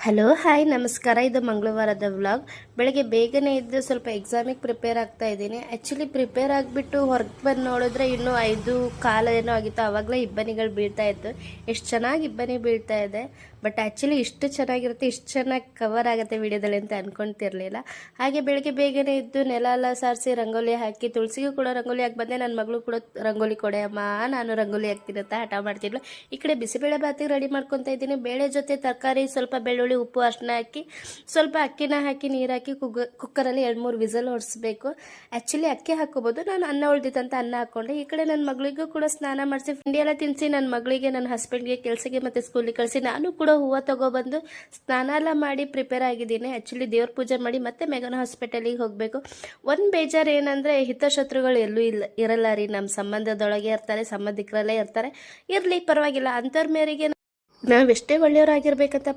Hello hi ನಮಸ್ಕಾರ. ಇದು ಮಂಗಳವಾರದ vlog. ಬೆಳಗ್ಗೆ ಬೇಗನೆ ಇದ್ದು ಸ್ವಲ್ಪ ಎಕ್ಸಾಮಿಗೆ ಪ್ರಿಪೇರ್ ಆಗ್ತಾ ಇದ್ದೀನಿ. ಆ್ಯಕ್ಚುಲಿ ಪ್ರಿಪೇರ್ ಆಗಿಬಿಟ್ಟು ಹೊರಗೆ ಬಂದು ನೋಡಿದ್ರೆ ಇನ್ನೂ 5:15 ಏನೋ ಆಗಿತ್ತು. ಆವಾಗಲೇ ಇಬ್ಬನಿಗಳು ಬೀಳ್ತಾ ಇತ್ತು. ಎಷ್ಟು ಚೆನ್ನಾಗಿ ಇಬ್ಬನಿ ಬೀಳ್ತಾ ಇದೆ. ಬಟ್ ಆ್ಯಕ್ಚುಲಿ ಇಷ್ಟು ಚೆನ್ನಾಗಿರುತ್ತೆ, ಇಷ್ಟು ಚೆನ್ನಾಗಿ ಕವರ್ ಆಗುತ್ತೆ ವಿಡಿಯೋದಲ್ಲಿ ಅಂತ ಅಂದ್ಕೊತಿರ್ಲಿಲ್ಲ. ಹಾಗೆ ಬೆಳಗ್ಗೆ ಬೇಗನೆ ಇದ್ದು ನೆಲ ಎಲ್ಲ ಸಾರಿಸಿ ರಂಗೋಲಿ ಹಾಕಿ ತುಳಸಿಗೂ ಕೂಡ ರಂಗೋಲಿ ಹಾಕಿ ಬಂದೆ. ನನ್ನ ಮಗಳು ಕೂಡ ರಂಗೋಲಿ ಕೊಡೆ ಅಮ್ಮ, ನಾನು ರಂಗೋಲಿ ಹಾಕ್ತೀನಿ ಅಂತ ಹಠ ಮಾಡ್ತಿದ್ಲು. ಈ ಕಡೆ ಬಿಸಿಬೇಳೆ ಬಾತಿಗೆ ರೆಡಿ ಮಾಡ್ಕೊತಾ ಇದ್ದೀನಿ. ಬೇಳೆ ಜೊತೆ ತರಕಾರಿ, ಸ್ವಲ್ಪ ಬೆಳ್ಳುಳ್ಳಿ, ಉಪ್ಪು, ಅರಿಶಿನ ಹಾಕಿ ಸ್ವಲ್ಪ ಅಕ್ಕಿನ ಹಾಕಿ ನೀರು ಹಾಕಿ ಕುಕ್ಕರಲ್ಲಿ 2-3 ವಿಸಲ್ ಹೊಡಿಸ್ಬೇಕು. ಆ್ಯಕ್ಚುಲಿ ಅಕ್ಕಿ ಹಾಕೋಬೋದು, ನಾನು ಅನ್ನ ಉಳ್ದಿತ್ತಂತ ಅನ್ನ ಹಾಕ್ಕೊಂಡೆ. ಈ ಕಡೆ ನನ್ನ ಮಗಳಿಗೂ ಕೂಡ ಸ್ನಾನ ಮಾಡಿಸಿ ತಿಂಡಿ ಎಲ್ಲ ತಿನ್ನಿಸಿ ನನ್ನ ಮಗಳಿಗೆ, ನನ್ನ ಹಸ್ಬೆಂಡ್ಗೆ ಕೆಲಸಕ್ಕೆ ಮತ್ತು ಸ್ಕೂಲಿಗೆ ಕಳಿಸಿ ನಾನು ಕೂಡ ಹೂವು ತೊಗೊಬಂದು ಸ್ನಾನ ಎಲ್ಲ ಮಾಡಿ ಪ್ರಿಪೇರ್ ಆಗಿದ್ದೀನಿ. ಆ್ಯಕ್ಚುಲಿ ದೇವ್ರ ಪೂಜೆ ಮಾಡಿ ಮತ್ತೆ ಮೆಗನ ಹಾಸ್ಪಿಟಲಿಗೆ ಹೋಗಬೇಕು. ಒಂದು ಬೇಜಾರು ಏನಂದರೆ ಹಿತಶತ್ರುಗಳು ಎಲ್ಲೂ ಇರಲ್ಲ ರೀ. ನಮ್ಮ ಸಂಬಂಧದೊಳಗೆ ಇರ್ತಾರೆ, ಸಂಬಂಧಿಕರಲ್ಲೇ ಇರ್ತಾರೆ. ಇರಲಿ, ಪರವಾಗಿಲ್ಲ. ಅಂಥವ್ರ ಮೇರೆಗೆ ನಾವೆಷ್ಟೇ ಒಳ್ಳೆಯವರಾಗಿರ್ಬೇಕಂತ